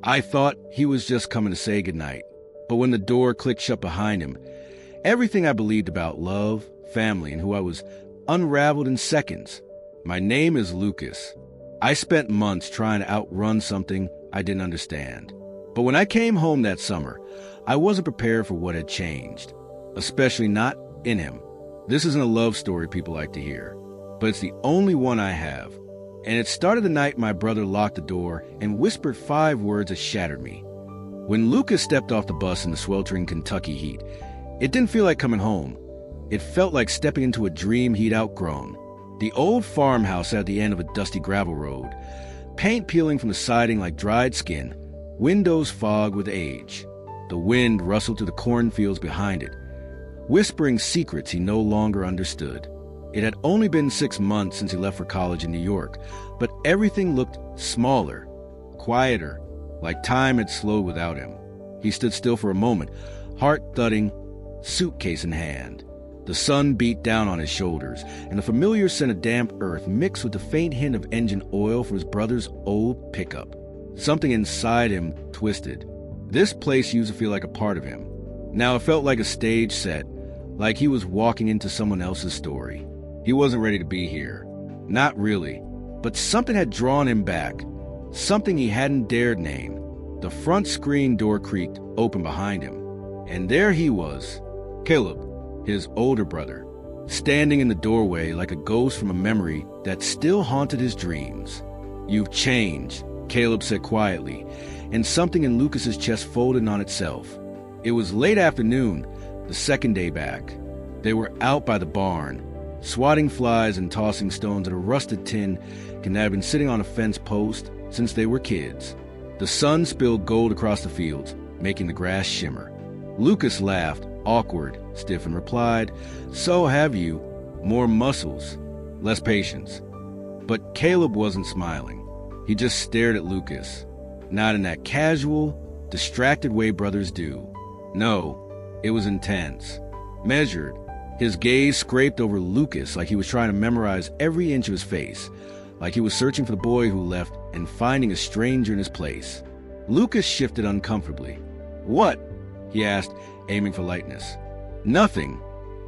I thought he was just coming to say goodnight, but when the door clicked shut behind him, everything I believed about love, family, and who I was unraveled in seconds. My name is Lucas. I spent months trying to outrun something I didn't understand. But when I came home that summer, I wasn't prepared for what had changed, especially not in him. This isn't a love story people like to hear, but it's the only one I have. And it started the night my brother locked the door and whispered 5 words that shattered me. When Lucas stepped off the bus in the sweltering Kentucky heat, it didn't feel like coming home. It felt like stepping into a dream he'd outgrown. The old farmhouse at the end of a dusty gravel road, paint peeling from the siding like dried skin, windows fogged with age. The wind rustled through the cornfields behind it, whispering secrets he no longer understood. It had only been 6 months since he left for college in New York, but everything looked smaller, quieter, like time had slowed without him. He stood still for a moment, heart thudding, suitcase in hand. The sun beat down on his shoulders, and the familiar scent of damp earth mixed with the faint hint of engine oil from his brother's old pickup. Something inside him twisted. This place used to feel like a part of him. Now it felt like a stage set, like he was walking into someone else's story. He wasn't ready to be here. Not really. But something had drawn him back. Something he hadn't dared name. The front screen door creaked open behind him. And there he was, Caleb, his older brother, standing in the doorway like a ghost from a memory that still haunted his dreams. "You've changed," Caleb said quietly, and something in Lucas's chest folded on itself. It was late afternoon, the second day back. They were out by the barn, swatting flies and tossing stones at a rusted tin that had been sitting on a fence post since they were kids. The sun spilled gold across the fields, making the grass shimmer. Lucas laughed, awkward, stiff, and replied, "So have you. More muscles, less patience." But Caleb wasn't smiling. He just stared at Lucas, not in that casual, distracted way brothers do. No, it was intense, measured. His gaze scraped over Lucas like he was trying to memorize every inch of his face, like he was searching for the boy who left and finding a stranger in his place. Lucas shifted uncomfortably. "What?" he asked, aiming for lightness. "Nothing,"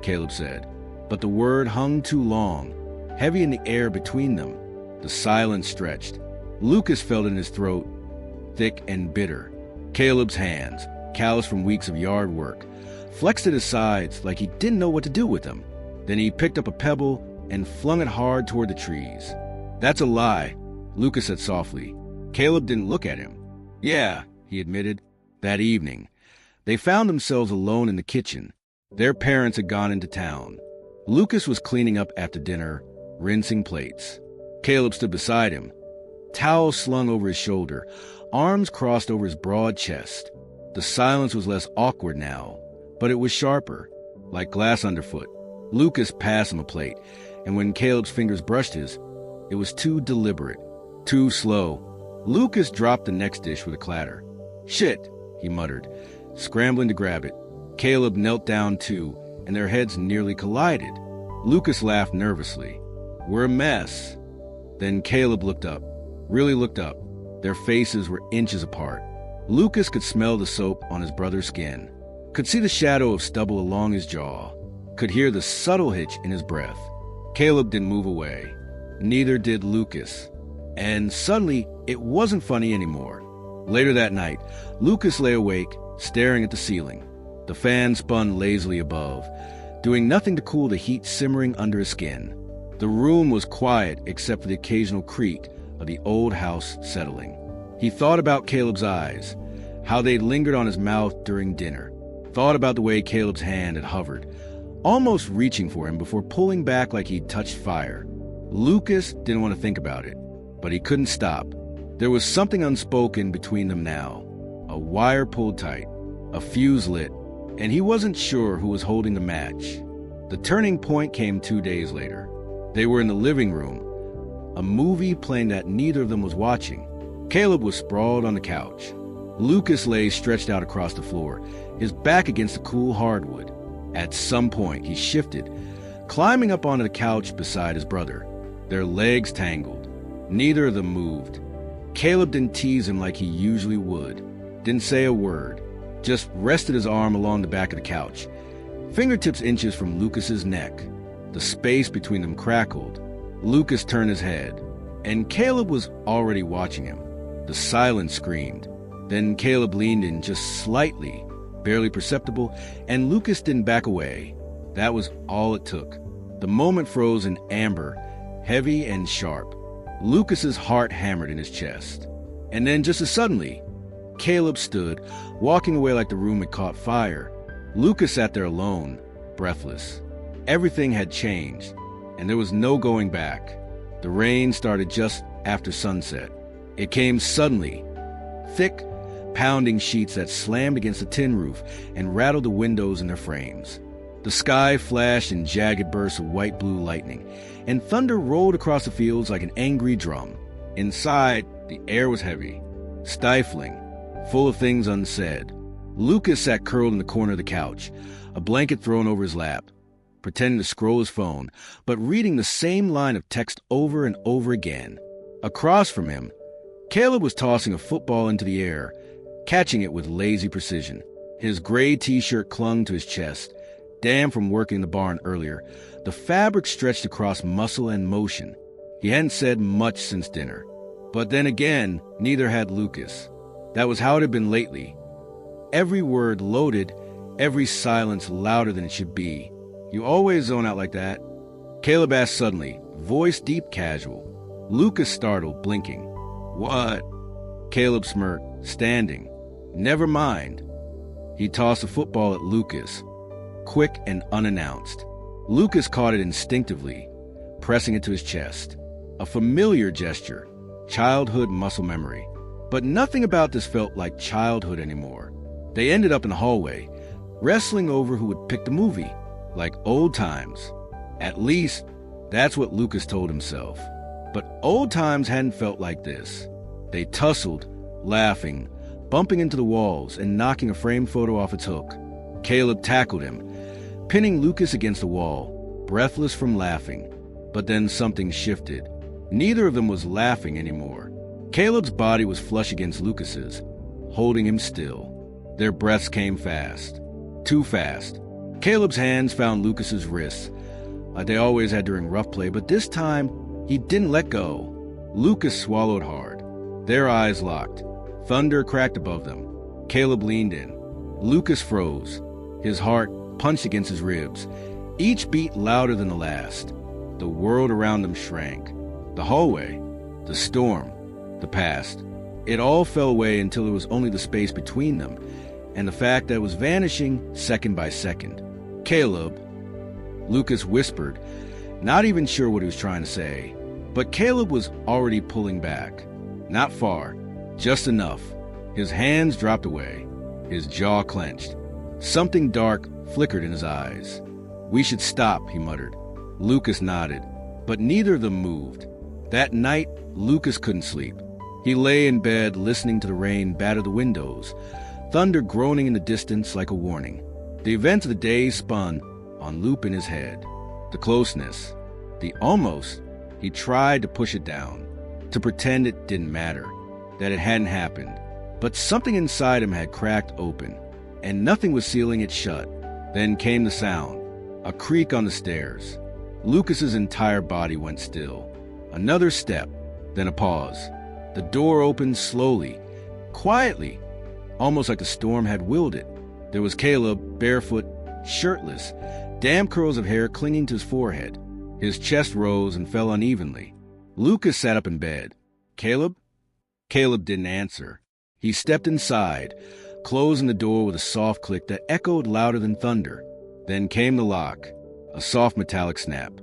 Caleb said, but the word hung too long, heavy in the air between them. The silence stretched. Lucas felt in his throat, thick and bitter. Caleb's hands, calloused from weeks of yard work, flexed at his sides like he didn't know what to do with them. Then he picked up a pebble and flung it hard toward the trees. "That's a lie," Lucas said softly. Caleb didn't look at him. "Yeah," he admitted. That evening, they found themselves alone in the kitchen. Their parents had gone into town. Lucas was cleaning up after dinner, rinsing plates. Caleb stood beside him, towel slung over his shoulder, arms crossed over his broad chest. The silence was less awkward now, but it was sharper, like glass underfoot. Lucas passed him a plate, and when Caleb's fingers brushed his, it was too deliberate, too slow. Lucas dropped the next dish with a clatter. "Shit," he muttered, scrambling to grab it. Caleb knelt down too, and their heads nearly collided. Lucas laughed nervously. "We're a mess." Then Caleb looked up, really looked up. Their faces were inches apart. Lucas could smell the soap on his brother's skin, could see the shadow of stubble along his jaw, could hear the subtle hitch in his breath. Caleb didn't move away. Neither did Lucas. And suddenly, it wasn't funny anymore. Later that night, Lucas lay awake, staring at the ceiling. The fan spun lazily above, doing nothing to cool the heat simmering under his skin. The room was quiet except for the occasional creak of the old house settling. He thought about Caleb's eyes, how they'd lingered on his mouth during dinner. Thought about the way Caleb's hand had hovered, almost reaching for him before pulling back like he'd touched fire. Lucas didn't want to think about it, but he couldn't stop. There was something unspoken between them now. A wire pulled tight, a fuse lit, and he wasn't sure who was holding the match. The turning point came 2 days later. They were in the living room, a movie playing that neither of them was watching. Caleb was sprawled on the couch. Lucas lay stretched out across the floor, his back against the cool hardwood. At some point, he shifted, climbing up onto the couch beside his brother. Their legs tangled. Neither of them moved. Caleb didn't tease him like he usually would. Didn't say a word. Just rested his arm along the back of the couch. Fingertips inches from Lucas's neck. The space between them crackled. Lucas turned his head, and Caleb was already watching him. The silence screamed. Then Caleb leaned in just slightly, barely perceptible, and Lucas didn't back away. That was all it took. The moment froze in amber, heavy and sharp. Lucas's heart hammered in his chest. And then just as suddenly, Caleb stood, walking away like the room had caught fire. Lucas sat there alone, breathless. Everything had changed, and there was no going back. The rain started just after sunset. It came suddenly, thick, pounding sheets that slammed against the tin roof and rattled the windows in their frames. The sky flashed in jagged bursts of white-blue lightning, and thunder rolled across the fields like an angry drum. Inside, the air was heavy, stifling, full of things unsaid. Lucas sat curled in the corner of the couch, a blanket thrown over his lap, pretending to scroll his phone, but reading the same line of text over and over again. Across from him, Caleb was tossing a football into the air, catching it with lazy precision. His gray t-shirt clung to his chest, damp from working the barn earlier. The fabric stretched across muscle and motion. He hadn't said much since dinner. But then again, neither had Lucas. That was how it had been lately. Every word loaded, every silence louder than it should be. You always zone out like that? Caleb asked suddenly, voice deep casual. Lucas startled, blinking. What? Caleb smirked, standing. Never mind. He tossed a football at Lucas, quick and unannounced. Lucas caught it instinctively, pressing it to his chest. A familiar gesture, childhood muscle memory. But nothing about this felt like childhood anymore. They ended up in the hallway, wrestling over who would pick the movie, like old times. At least, that's what Lucas told himself. But old times hadn't felt like this. They tussled, laughing, bumping into the walls and knocking a framed photo off its hook. Caleb tackled him, pinning Lucas against the wall, breathless from laughing. But then something shifted. Neither of them was laughing anymore. Caleb's body was flush against Lucas's, holding him still. Their breaths came fast. Too fast. Caleb's hands found Lucas's wrists, like they always had during rough play, but this time, he didn't let go. Lucas swallowed hard. Their eyes locked. Thunder cracked above them. Caleb leaned in. Lucas froze. His heart punched against his ribs, each beat louder than the last. The world around them shrank. The hallway, the storm, the past. It all fell away until there was only the space between them, and the fact that it was vanishing second by second. Caleb, Lucas whispered, not even sure what he was trying to say. But Caleb was already pulling back. Not far, just enough. His hands dropped away. His jaw clenched. Something dark flickered in his eyes. We should stop, he muttered. Lucas nodded, but neither of them moved. That night, Lucas couldn't sleep. He lay in bed listening to the rain batter the windows, thunder groaning in the distance like a warning. The events of the day spun on loop in his head. The closeness, the almost. He tried to push it down, to pretend it didn't matter, that it hadn't happened. But something inside him had cracked open, and nothing was sealing it shut. Then came the sound, a creak on the stairs. Lucas's entire body went still. Another step, then a pause. The door opened slowly, quietly, almost like the storm had willed it. There was Caleb, barefoot, shirtless, damp curls of hair clinging to his forehead. His chest rose and fell unevenly. Lucas sat up in bed. Caleb? Caleb didn't answer. He stepped inside, closing the door with a soft click that echoed louder than thunder. Then came the lock, a soft metallic snap.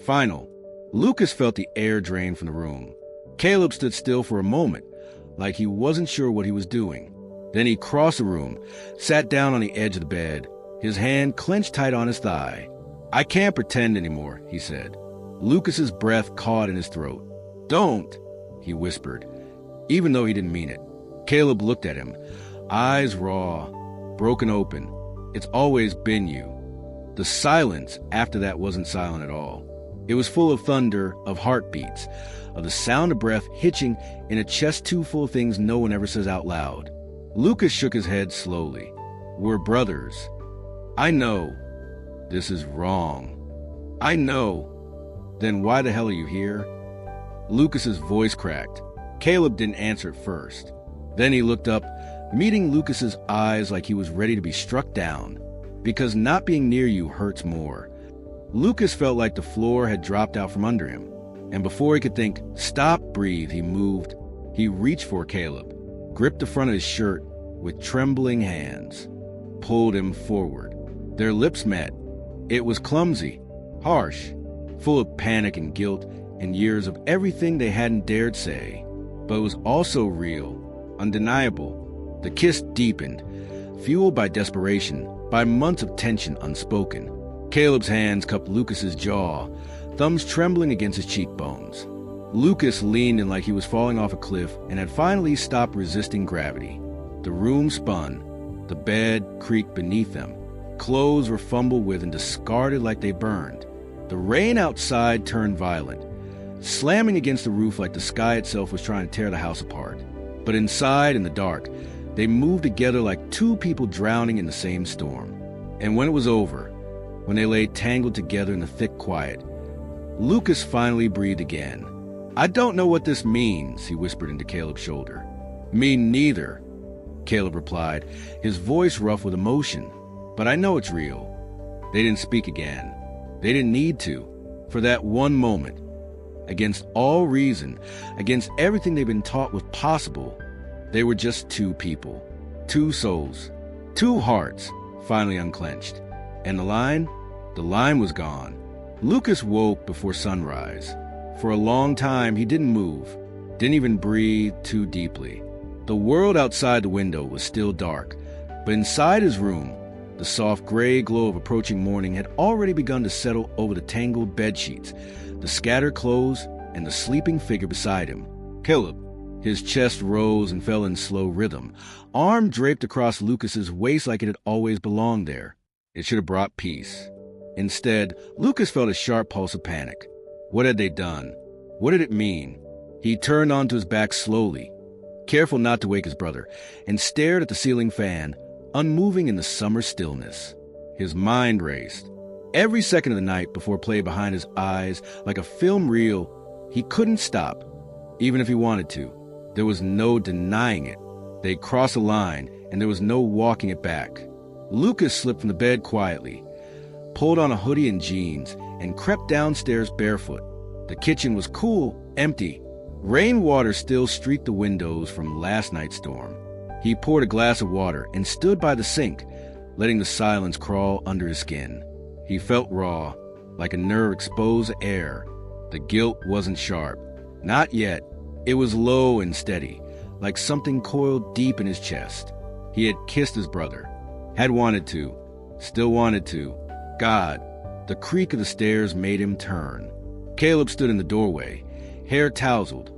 Final. Lucas felt the air drain from the room. Caleb stood still for a moment, like he wasn't sure what he was doing. Then he crossed the room, sat down on the edge of the bed, his hand clenched tight on his thigh. I can't pretend anymore, he said. Lucas's breath caught in his throat. Don't, he whispered, even though he didn't mean it. Caleb looked at him, eyes raw, broken open. It's always been you. The silence after that wasn't silent at all. It was full of thunder, of heartbeats, of the sound of breath hitching in a chest too full of things no one ever says out loud. Lucas shook his head slowly. We're brothers. I know. This is wrong. I know. Then why the hell are you here? Lucas's voice cracked. Caleb didn't answer at first. Then he looked up, meeting Lucas's eyes like he was ready to be struck down. Because not being near you hurts more. Lucas felt like the floor had dropped out from under him. And before he could think, stop, breathe, he moved. He reached for Caleb, gripped the front of his shirt with trembling hands, pulled him forward. Their lips met. It was clumsy, harsh, full of panic and guilt and years of everything they hadn't dared say. But it was also real, undeniable. The kiss deepened, fueled by desperation, by months of tension unspoken. Caleb's hands cupped Lucas's jaw, thumbs trembling against his cheekbones. Lucas leaned in like he was falling off a cliff and had finally stopped resisting gravity. The room spun. The bed creaked beneath them. Clothes were fumbled with and discarded like they burned. The rain outside turned violent, slamming against the roof like the sky itself was trying to tear the house apart. But inside, in the dark, they moved together like two people drowning in the same storm. And when it was over, when they lay tangled together in the thick quiet, Lucas finally breathed again. I don't know what this means, he whispered into Caleb's shoulder. Me neither, Caleb replied, his voice rough with emotion. But I know it's real. They didn't speak again. They didn't need to. For that one moment, against all reason, against everything they'd been taught was possible, they were just two people, two souls, two hearts, finally unclenched. And the line was gone. Lucas woke before sunrise. For a long time, he didn't move, didn't even breathe too deeply. The world outside the window was still dark, but inside his room, the soft gray glow of approaching morning had already begun to settle over the tangled bedsheets, the scattered clothes, and the sleeping figure beside him. Caleb. His chest rose and fell in slow rhythm, arm draped across Lucas's waist like it had always belonged there. It should have brought peace. Instead, Lucas felt a sharp pulse of panic. What had they done? What did it mean? He turned onto his back slowly, careful not to wake his brother, and stared at the ceiling fan, unmoving in the summer stillness. His mind raced. Every second of the night before played behind his eyes like a film reel. He couldn't stop, even if he wanted to. There was no denying it. They'd crossed a line, and there was no walking it back. Lucas slipped from the bed quietly, pulled on a hoodie and jeans, and crept downstairs barefoot. The kitchen was cool, empty. Rainwater still streaked the windows from last night's storm. He poured a glass of water and stood by the sink, letting the silence crawl under his skin. He felt raw, like a nerve exposed to air. The guilt wasn't sharp. Not yet. It was low and steady, like something coiled deep in his chest. He had kissed his brother, had wanted to, still wanted to. God, the creak of the stairs made him turn. Caleb stood in the doorway, hair tousled,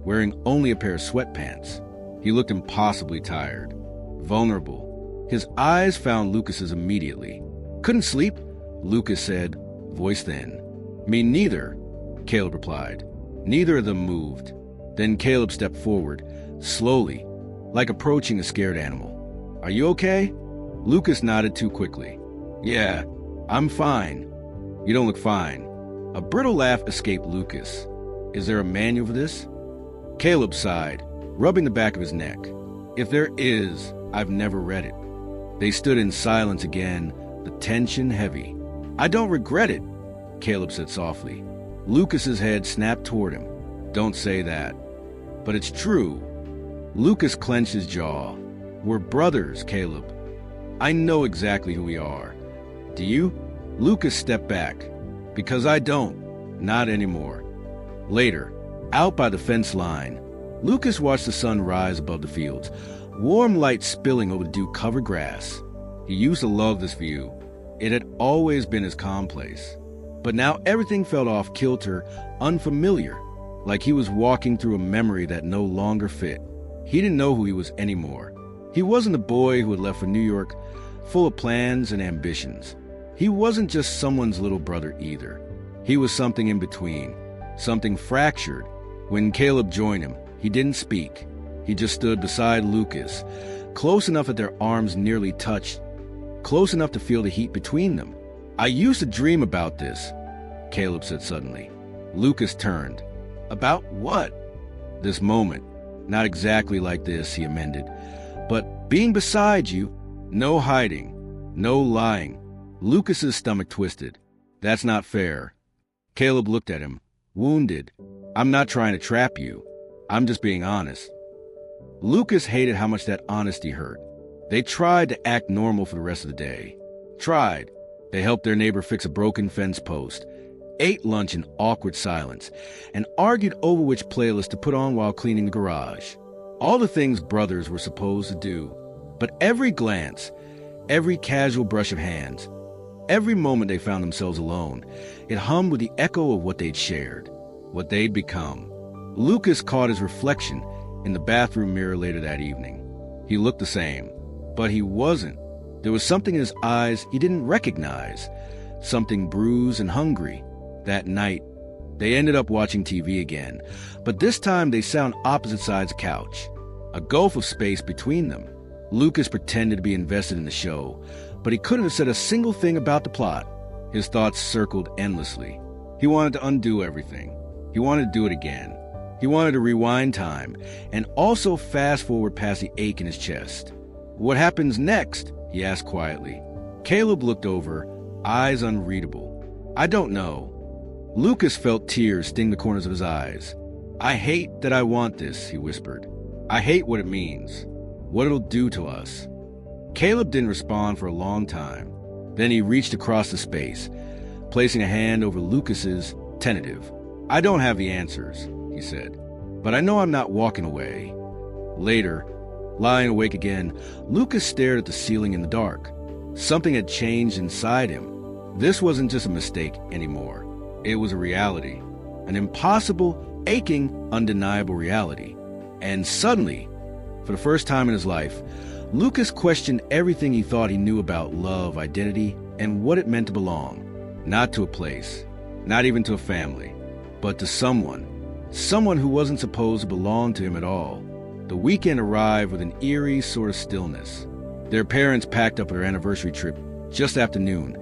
wearing only a pair of sweatpants. He looked impossibly tired, vulnerable. His eyes found Lucas's immediately. Couldn't sleep? Lucas said, voice thin. Me neither, Caleb replied. Neither of them moved. Then Caleb stepped forward, slowly, like approaching a scared animal. Are you okay? Lucas nodded too quickly. Yeah, I'm fine. You don't look fine. A brittle laugh escaped Lucas. Is there a manual for this? Caleb sighed, rubbing the back of his neck. If there is, I've never read it. They stood in silence again, the tension heavy. I don't regret it, Caleb said softly. Lucas's head snapped toward him. Don't say that. But it's true. Lucas clenched his jaw. We're brothers, Caleb. I know exactly who we are. Do you? Lucas stepped back. Because I don't. Not anymore. Later, out by the fence line, Lucas watched the sun rise above the fields, warm light spilling over the dew-covered grass. He used to love this view. It had always been his calm place. But now everything felt off kilter, unfamiliar, like he was walking through a memory that no longer fit. He didn't know who he was anymore. He wasn't the boy who had left for New York, full of plans and ambitions. He wasn't just someone's little brother either. He was something in between, something fractured. When Caleb joined him, he didn't speak. He just stood beside Lucas, close enough that their arms nearly touched, close enough to feel the heat between them. "I used to dream about this," Caleb said suddenly. Lucas turned. "About what?" "This moment. Not exactly like this," he amended. "But being beside you, no hiding, no lying." Lucas's stomach twisted. "That's not fair." Caleb looked at him, wounded. "I'm not trying to trap you. I'm just being honest." Lucas hated how much that honesty hurt. They tried to act normal for the rest of the day. Tried. They helped their neighbor fix a broken fence post, ate lunch in awkward silence, and argued over which playlist to put on while cleaning the garage. All the things brothers were supposed to do. But every glance, every casual brush of hands, every moment they found themselves alone, it hummed with the echo of what they'd shared, what they'd become. Lucas caught his reflection in the bathroom mirror later that evening. He looked the same, but he wasn't. There was something in his eyes he didn't recognize, something bruised and hungry. That night, they ended up watching TV again, but this time they sat on opposite sides of the couch, a gulf of space between them. Lucas pretended to be invested in the show, but he couldn't have said a single thing about the plot. His thoughts circled endlessly. He wanted to undo everything. He wanted to do it again. He wanted to rewind time and also fast forward past the ache in his chest. "What happens next?" he asked quietly. Caleb looked over, eyes unreadable. "I don't know." Lucas felt tears sting the corners of his eyes. "I hate that I want this," he whispered. "I hate what it means, what it'll do to us." Caleb didn't respond for a long time. Then he reached across the space, placing a hand over Lucas's, tentative. "I don't have the answers," he said, "but I know I'm not walking away." Later, lying awake again, Lucas stared at the ceiling in the dark. Something had changed inside him. This wasn't just a mistake anymore. It was a reality, an impossible, aching, undeniable reality. And suddenly, for the first time in his life, Lucas questioned everything he thought he knew about love, identity, and what it meant to belong. Not to a place, not even to a family, but to someone who wasn't supposed to belong to him at all. The weekend arrived with an eerie sort of stillness. Their parents packed up their anniversary trip just after noon,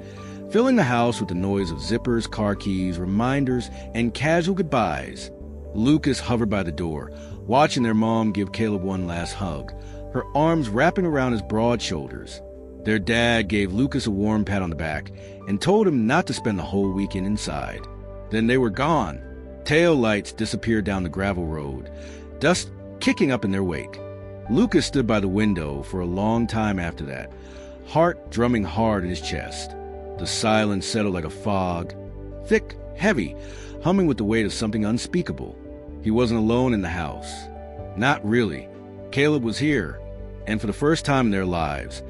filling the house with the noise of zippers, car keys, reminders, and casual goodbyes. Lucas hovered by the door, watching their mom give Caleb one last hug, her arms wrapping around his broad shoulders. Their dad gave Lucas a warm pat on the back and told him not to spend the whole weekend inside. Then they were gone. Tail lights disappeared down the gravel road, dust kicking up in their wake. Lucas stood by the window for a long time after that, heart drumming hard in his chest. The silence settled like a fog, thick, heavy, humming with the weight of something unspeakable. He wasn't alone in the house. Not really. Caleb was here, and for the first time in their lives,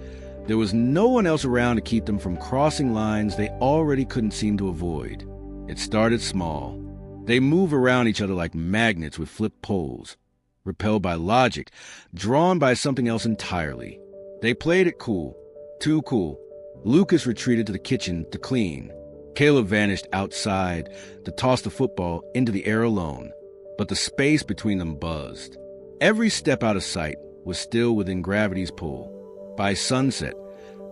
there was no one else around to keep them from crossing lines they already couldn't seem to avoid. It started small. They moved around each other like magnets with flipped poles, repelled by logic, drawn by something else entirely. They played it cool, too cool. Lucas retreated to the kitchen to clean. Caleb vanished outside to toss the football into the air alone, but the space between them buzzed. Every step out of sight was still within gravity's pull. By sunset,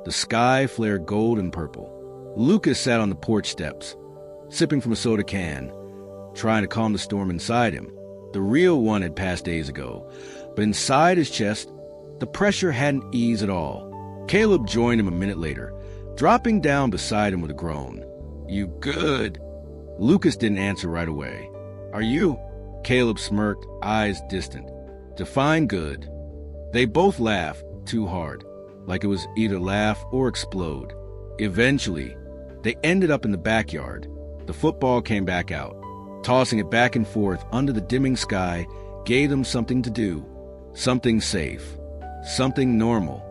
the sky flared gold and purple. Lucas sat on the porch steps, sipping from a soda can, trying to calm the storm inside him. The real one had passed days ago, but inside his chest, the pressure hadn't eased at all. Caleb joined him a minute later, dropping down beside him with a groan. "You good?" Lucas didn't answer right away. "Are you?" Caleb smirked, eyes distant. "Define good." They both laughed, too hard, like it was either laugh or explode. Eventually, they ended up in the backyard. The football came back out. Tossing it back and forth under the dimming sky gave them something to do, something safe, something normal,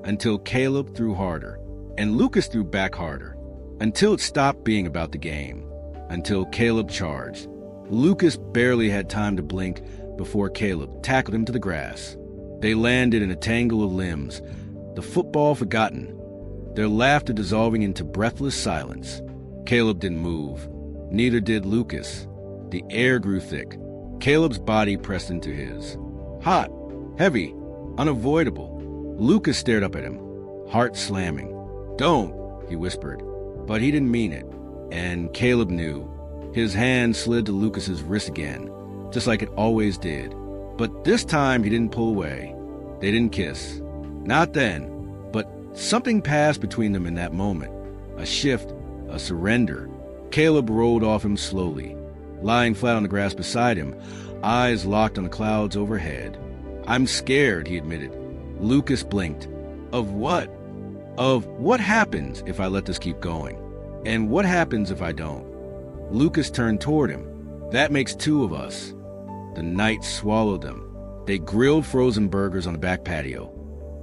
until Caleb threw harder, and Lucas threw back harder, until it stopped being about the game, until Caleb charged. Lucas barely had time to blink before Caleb tackled him to the grass. They landed in a tangle of limbs, the football forgotten, their laughter dissolving into breathless silence. Caleb didn't move. Neither did Lucas. The air grew thick. Caleb's body pressed into his. Hot, heavy, unavoidable. Lucas stared up at him, heart slamming. "Don't," he whispered, but he didn't mean it. And Caleb knew. His hand slid to Lucas's wrist again, just like it always did. But this time he didn't pull away. They didn't kiss. Not then. But something passed between them in that moment. A shift, a surrender. Caleb rolled off him slowly, lying flat on the grass beside him, eyes locked on the clouds overhead. "I'm scared," he admitted. Lucas blinked. "Of what?" "Of what happens if I let this keep going? And what happens if I don't?" Lucas turned toward him. "That makes two of us." The night swallowed them. They grilled frozen burgers on the back patio,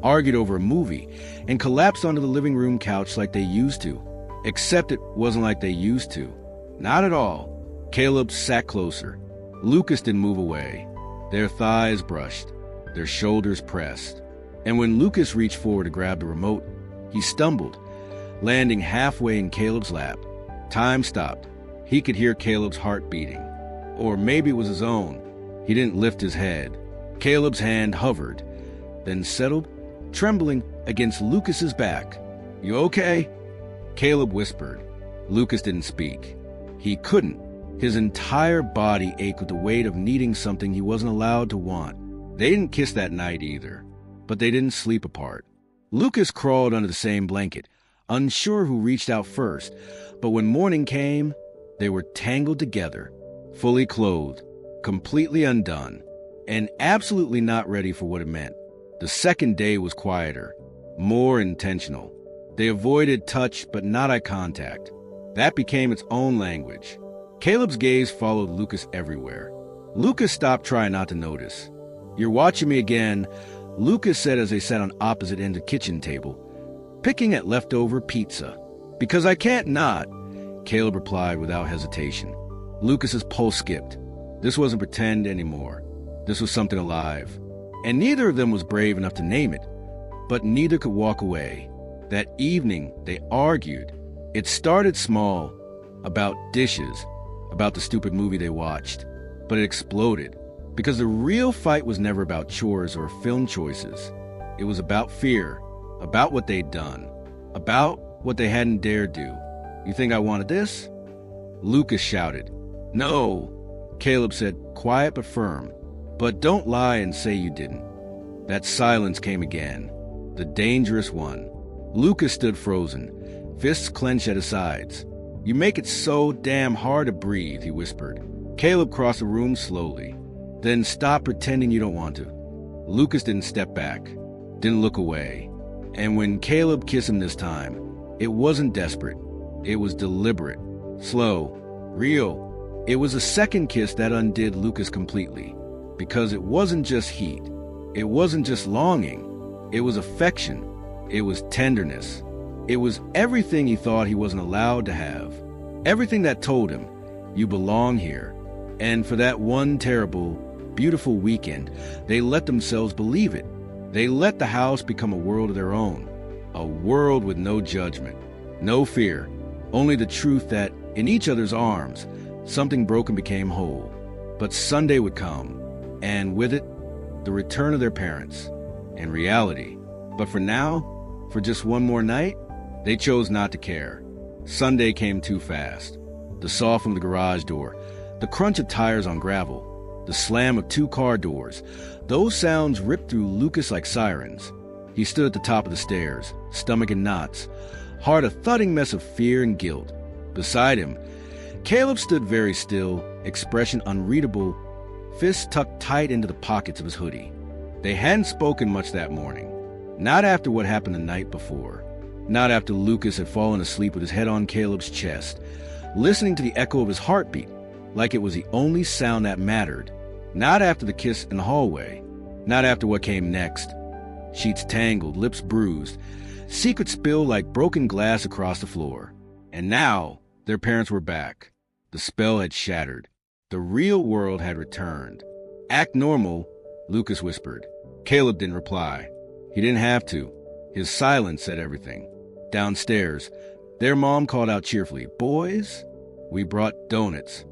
argued over a movie, and collapsed onto the living room couch like they used to. Except it wasn't like they used to. Not at all. Caleb sat closer. Lucas didn't move away. Their thighs brushed, their shoulders pressed. And when Lucas reached forward to grab the remote, he stumbled, landing halfway in Caleb's lap. Time stopped. He could hear Caleb's heart beating. Or maybe it was his own. He didn't lift his head. Caleb's hand hovered, then settled, trembling against Lucas's back. "You okay?" Caleb whispered. Lucas didn't speak. He couldn't. His entire body ached with the weight of needing something he wasn't allowed to want. They didn't kiss that night either, but they didn't sleep apart. Lucas crawled under the same blanket, unsure who reached out first, but when morning came, they were tangled together, fully clothed, completely undone, and absolutely not ready for what it meant. The second day was quieter, more intentional. They avoided touch but not eye contact. That became its own language. Caleb's gaze followed Lucas everywhere. Lucas stopped trying not to notice. "You're watching me again," Lucas said as they sat on opposite ends of the kitchen table, picking at leftover pizza. "Because I can't not," Caleb replied without hesitation. Lucas's pulse skipped. This wasn't pretend anymore. This was something alive. And neither of them was brave enough to name it, but neither could walk away. That evening, they argued. It started small, about dishes, about the stupid movie they watched, but it exploded. Because the real fight was never about chores or film choices. It was about fear, about what they'd done, about what they hadn't dared do. "You think I wanted this?" Lucas shouted. "No," Caleb said, quiet but firm. "But don't lie and say you didn't." That silence came again, the dangerous one. Lucas stood frozen, fists clenched at his sides. "You make it so damn hard to breathe," he whispered. Caleb crossed the room slowly. "Then stop pretending you don't want to." Lucas didn't step back, didn't look away. And when Caleb kissed him this time, it wasn't desperate. It was deliberate, slow, real. It was a second kiss that undid Lucas completely. Because it wasn't just heat. It wasn't just longing. It was affection. It was tenderness. It was everything he thought he wasn't allowed to have. Everything that told him, "You belong here." And for that one terrible, beautiful weekend, they let themselves believe it. They let the house become a world of their own. A world with no judgment, no fear, only the truth that in each other's arms, something broken became whole. But Sunday would come, and with it, the return of their parents, and reality. But for now, for just one more night, they chose not to care. Sunday came too fast. The saw from the garage door, the crunch of tires on gravel, the slam of two car doors, those sounds ripped through Lucas like sirens. He stood at the top of the stairs, stomach in knots, heart a thudding mess of fear and guilt. Beside him, Caleb stood very still, expression unreadable, fists tucked tight into the pockets of his hoodie. They hadn't spoken much that morning. Not after what happened the night before. Not after Lucas had fallen asleep with his head on Caleb's chest, listening to the echo of his heartbeat, like it was the only sound that mattered. Not after the kiss in the hallway. Not after what came next. Sheets tangled, lips bruised, secrets spilled like broken glass across the floor. And now, their parents were back. The spell had shattered. The real world had returned. "Act normal," Lucas whispered. Caleb didn't reply. He didn't have to. His silence said everything. Downstairs, their mom called out cheerfully, "Boys?" We brought donuts.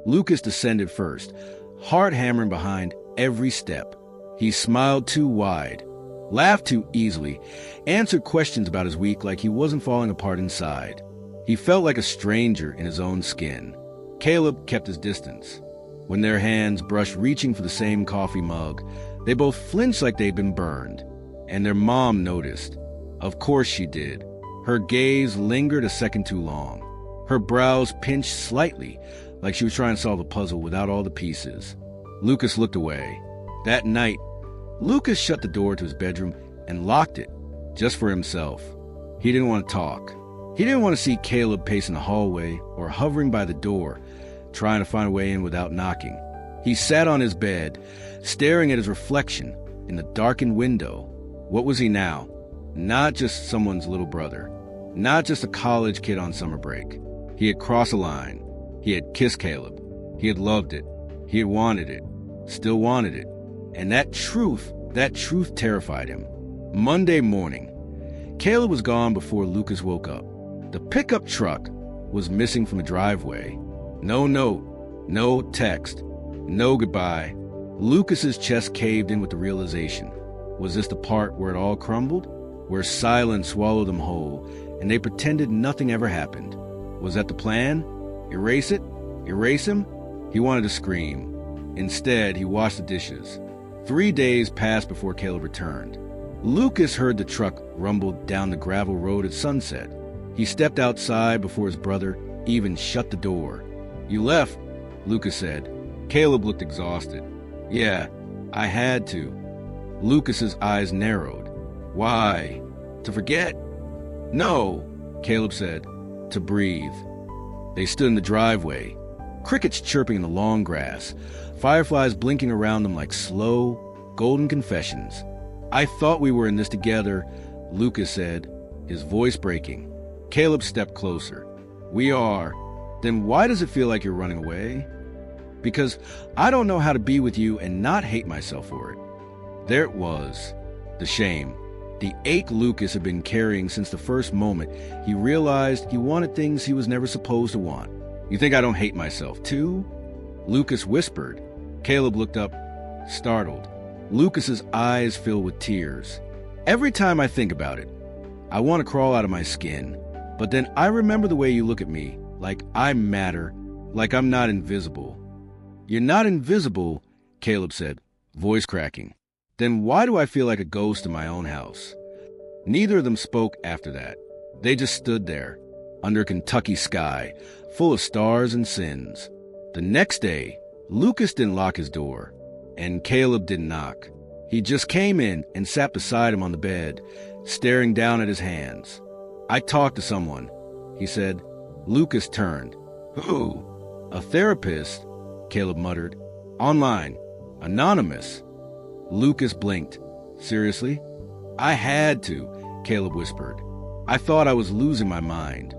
Lucas descended first, hard hammering behind every step. He smiled too wide, laughed too easily, answered questions about his week like he wasn't falling apart inside. He felt like a stranger in his own skin. Caleb kept his distance. When their hands brushed reaching for the same coffee mug, they both flinched like they'd been burned. And their mom noticed. Of course she did. Her gaze lingered a second too long. Her brows pinched slightly, like she was trying to solve a puzzle without all the pieces. Lucas looked away. That night, Lucas shut the door to his bedroom and locked it, just for himself. He didn't want to talk. He didn't want to see Caleb pacing the hallway or hovering by the door, trying to find a way in without knocking. He sat on his bed, staring at his reflection in the darkened window. What was he now? Not just someone's little brother. Not just a college kid on summer break. He had crossed a line. He had kissed Caleb. He had loved it. He had wanted it. Still wanted it. And that truth terrified him. Monday morning, Caleb was gone before Lucas woke up. The pickup truck was missing from the driveway. No note, no text, no goodbye. Lucas's chest caved in with the realization. Was this the part where it all crumbled? Where silence swallowed them whole, and they pretended nothing ever happened? Was that the plan? Erase it? Erase him? He wanted to scream. Instead, he washed the dishes. 3 days passed before Caleb returned. Lucas heard the truck rumble down the gravel road at sunset. He stepped outside before his brother even shut the door. You left, Lucas said. Caleb looked exhausted. Yeah, I had to. Lucas's eyes narrowed. Why? To forget? No, Caleb said. To breathe. They stood in the driveway, crickets chirping in the long grass, fireflies blinking around them like slow, golden confessions. I thought we were in this together, Lucas said, his voice breaking. Caleb stepped closer. We are. Then why does it feel like you're running away? Because I don't know how to be with you and not hate myself for it. There it was. The shame. The ache Lucas had been carrying since the first moment he realized he wanted things he was never supposed to want. You think I don't hate myself, too? Lucas whispered. Caleb looked up, startled. Lucas's eyes filled with tears. Every time I think about it, I want to crawl out of my skin. But then I remember the way you look at me, like I matter, like I'm not invisible. You're not invisible, Caleb said, voice cracking. Then why do I feel like a ghost in my own house? Neither of them spoke after that. They just stood there, under a Kentucky sky, full of stars and sins. The next day, Lucas didn't lock his door, and Caleb didn't knock. He just came in and sat beside him on the bed, staring down at his hands. I talked to someone, he said. Lucas turned. Who? A therapist, Caleb muttered. Online. Anonymous. Lucas blinked. Seriously? I had to, Caleb whispered. I thought I was losing my mind.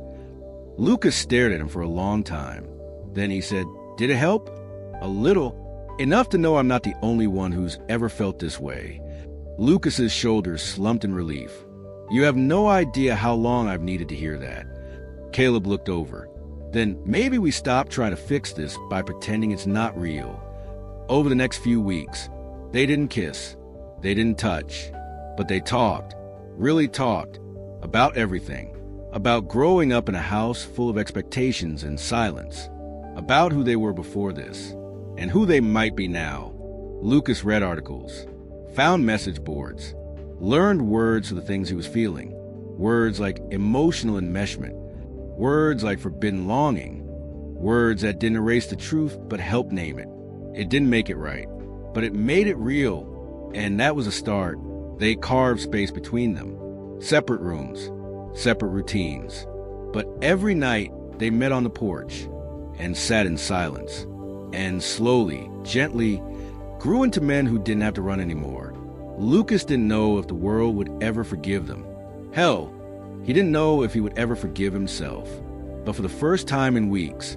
Lucas stared at him for a long time. Then he said, Did it help? A little. Enough to know I'm not the only one who's ever felt this way. Lucas's shoulders slumped in relief. You have no idea how long I've needed to hear that. Caleb looked over. Then maybe we stop trying to fix this by pretending it's not real. Over the next few weeks, they didn't kiss, they didn't touch, but they talked, really talked, about everything, about growing up in a house full of expectations and silence, about who they were before this, and who they might be now. Lucas read articles, found message boards, learned words for the things he was feeling, words like emotional enmeshment, words like forbidden longing, words that didn't erase the truth but helped name it. It didn't make it right, but it made it real, and that was a start. They carved space between them, separate rooms, separate routines. But every night they met on the porch and sat in silence, and slowly, gently, grew into men who didn't have to run anymore. Lucas didn't know if the world would ever forgive them. Hell, he didn't know if he would ever forgive himself. But for the first time in weeks,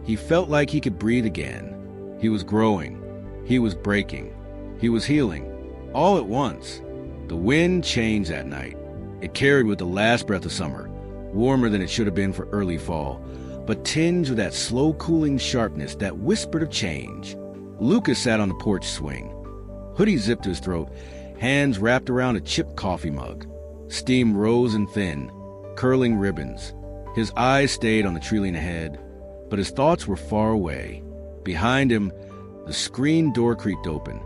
he felt like he could breathe again. He was growing. He was breaking. He was healing. All at once. The wind changed that night. It carried with the last breath of summer, warmer than it should have been for early fall, but tinged with that slow-cooling sharpness that whispered of change. Lucas sat on the porch swing, hoodie zipped to his throat, hands wrapped around a chipped coffee mug. Steam rose and thin, curling ribbons. His eyes stayed on the tree ahead, but his thoughts were far away. Behind him, the screen door creaked open.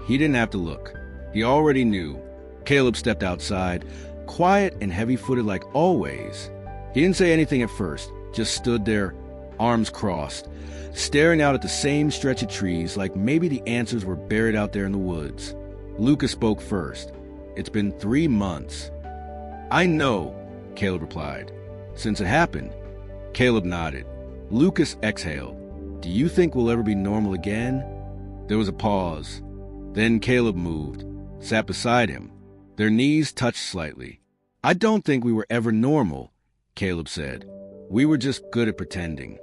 He didn't have to look. He already knew. Caleb stepped outside, quiet and heavy-footed like always. He didn't say anything at first, just stood there, arms crossed, staring out at the same stretch of trees like maybe the answers were buried out there in the woods. Lucas spoke first. "It's been 3 months." "I know," Caleb replied. "Since it happened?" Caleb nodded. Lucas exhaled. "Do you think we'll ever be normal again?" There was a pause. Then Caleb moved, sat beside him. Their knees touched slightly. "I don't think we were ever normal," Caleb said. "We were just good at pretending."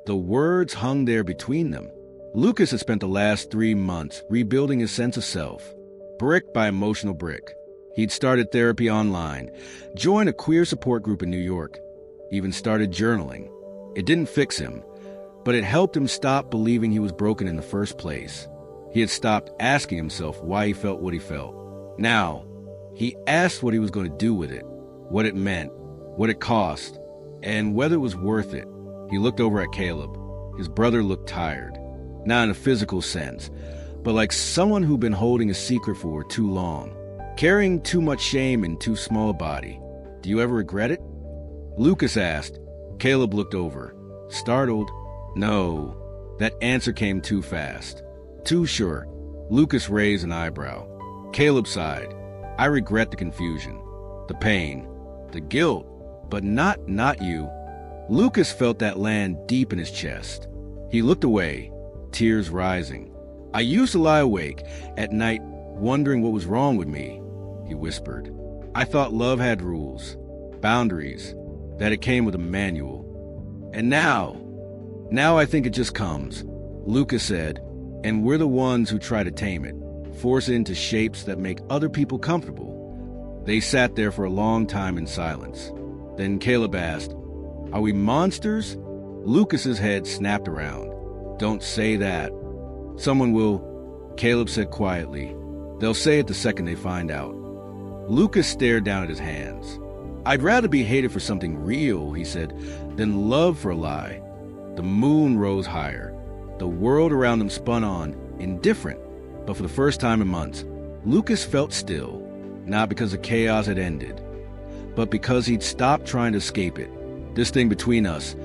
The words hung there between them. Lucas had spent the last 3 months rebuilding his sense of self, brick by emotional brick. He'd started therapy online, joined a queer support group in New York, even started journaling. It didn't fix him, but it helped him stop believing he was broken in the first place. He had stopped asking himself why he felt what he felt. Now, he asked what he was going to do with it, what it meant, what it cost, and whether it was worth it. He looked over at Caleb. His brother looked tired, not in a physical sense, but like someone who'd been holding a secret for too long, carrying too much shame in too small a body. "Do you ever regret it?" Lucas asked. Caleb looked over, startled. No, that answer came too fast, too sure. Lucas raised an eyebrow. Caleb sighed. "I regret the confusion, the pain, the guilt, but not you." Lucas felt that land deep in his chest. He looked away, tears rising. "I used to lie awake at night wondering what was wrong with me," he whispered. "I thought love had rules, boundaries, that it came with a manual. And now I think it just comes," Lucas said, "and we're the ones who try to tame it, force it into shapes that make other people comfortable." They sat there for a long time in silence. Then Caleb asked, "Are we monsters?" Lucas's head snapped around. "Don't say that. Someone will," Caleb said quietly. "They'll say it the second they find out." Lucas stared down at his hands. "I'd rather be hated for something real," he said, "than loved for a lie." The moon rose higher. The world around them spun on, indifferent. But for the first time in months, Lucas felt still, not because the chaos had ended, but because he'd stopped trying to escape it. "This thing between us,"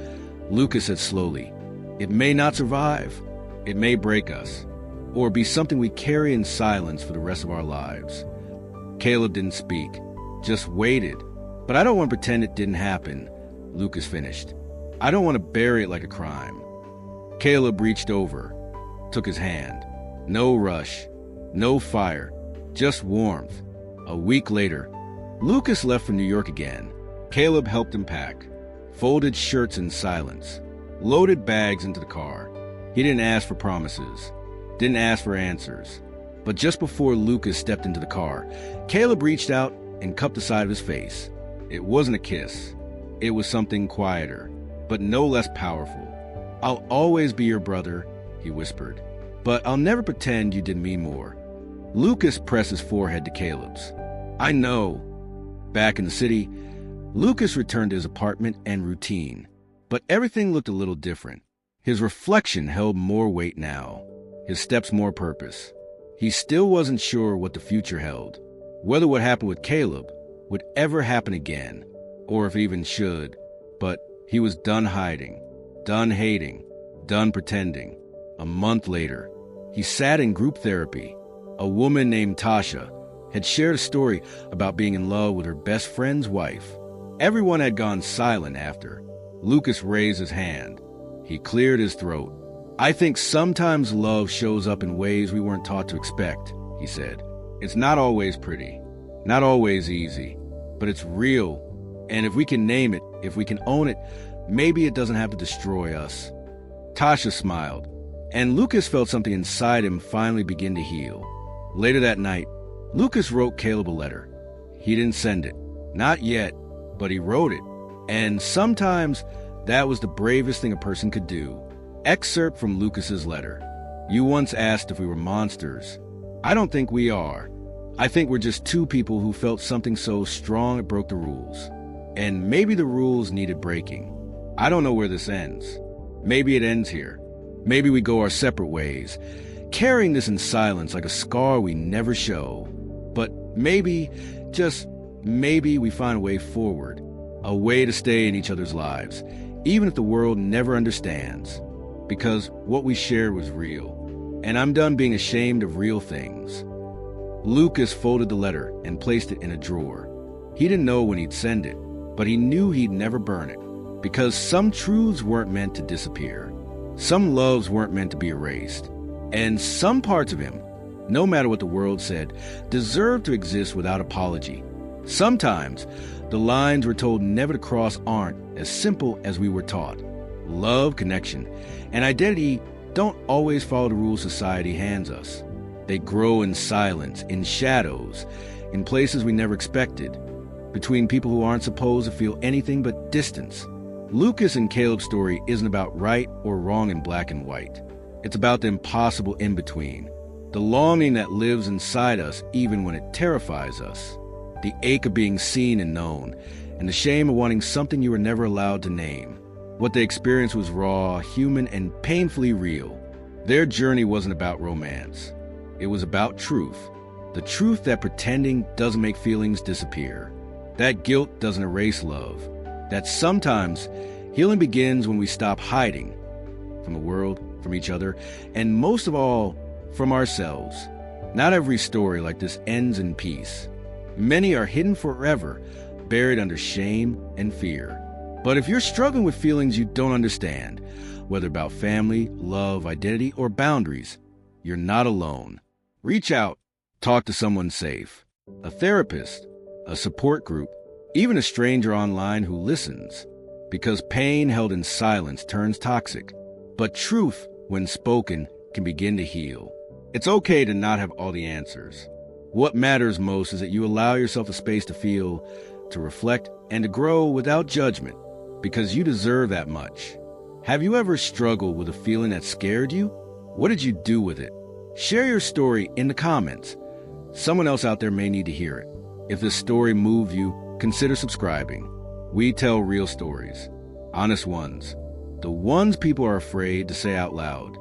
Lucas said slowly, "it may not survive. It may break us, or be something we carry in silence for the rest of our lives." Caleb didn't speak, just waited. "But I don't want to pretend it didn't happen," Lucas finished. "I don't want to bury it like a crime." Caleb reached over, took his hand. No rush, no fire, just warmth. A week later, Lucas left for New York again. Caleb helped him pack, folded shirts in silence, loaded bags into the car. He didn't ask for promises, didn't ask for answers. But just before Lucas stepped into the car, Caleb reached out and cupped the side of his face. It wasn't a kiss. It was something quieter, but no less powerful. "I'll always be your brother," he whispered, "but I'll never pretend you did me more." Lucas pressed his forehead to Caleb's. "I know." Back in the city, Lucas returned to his apartment and routine, but everything looked a little different. His reflection held more weight now, his steps more purpose. He still wasn't sure what the future held, whether what happened with Caleb would ever happen again, or if it even should. But he was done hiding, done hating, done pretending. A month later, he sat in group therapy. A woman named Tasha had shared a story about being in love with her best friend's wife. Everyone had gone silent after. Lucas raised his hand. He cleared his throat. "I think sometimes love shows up in ways we weren't taught to expect," he said. "It's not always pretty, not always easy, but it's real. And if we can name it, if we can own it, maybe it doesn't have to destroy us." Tasha smiled, and Lucas felt something inside him finally begin to heal. Later that night, Lucas wrote Caleb a letter. He didn't send it, not yet, but he wrote it. And sometimes That was the bravest thing a person could do. Excerpt from Lucas's letter. You once asked if we were monsters. I don't think we are. I think we're just two people who felt something so strong it broke the rules. And maybe the rules needed breaking. I don't know where this ends. Maybe it ends here. Maybe we go our separate ways, carrying this in silence like a scar we never show. But maybe, just maybe, we find a way forward, a way to stay in each other's lives, even if the world never understands. Because what we shared was real. And I'm done being ashamed of real things. Lucas folded the letter and placed it in a drawer. He didn't know when he'd send it, but he knew he'd never burn it. Because some truths weren't meant to disappear. Some loves weren't meant to be erased. And some parts of him, no matter what the world said, deserved to exist without apology. Sometimes, the lines we're told never to cross aren't as simple as we were taught. Love, connection, and identity don't always follow the rules society hands us. They grow in silence, in shadows, in places we never expected, between people who aren't supposed to feel anything but distance. Lucas and Caleb's story isn't about right or wrong in black and white. It's about the impossible in-between, the longing that lives inside us even when it terrifies us, the ache of being seen and known, and the shame of wanting something you were never allowed to name. What they experienced was raw, human, and painfully real. Their journey wasn't about romance. It was about truth. The truth that pretending doesn't make feelings disappear. That guilt doesn't erase love. That sometimes healing begins when we stop hiding from the world, from each other, and most of all, from ourselves. Not every story like this ends in peace. Many are hidden forever, buried under shame and fear. But if you're struggling with feelings you don't understand, whether about family, love, identity, or boundaries, you're not alone. Reach out, talk to someone safe, a therapist, a support group, even a stranger online who listens. Because pain held in silence turns toxic, but truth, when spoken, can begin to heal. It's okay to not have all the answers. What matters most is that you allow yourself the space to feel, to reflect, and to grow without judgment, because you deserve that much. Have you ever struggled with a feeling that scared you? What did you do with it? Share your story in the comments. Someone else out there may need to hear it. If this story moved you, consider subscribing. We tell real stories, honest ones, the ones people are afraid to say out loud.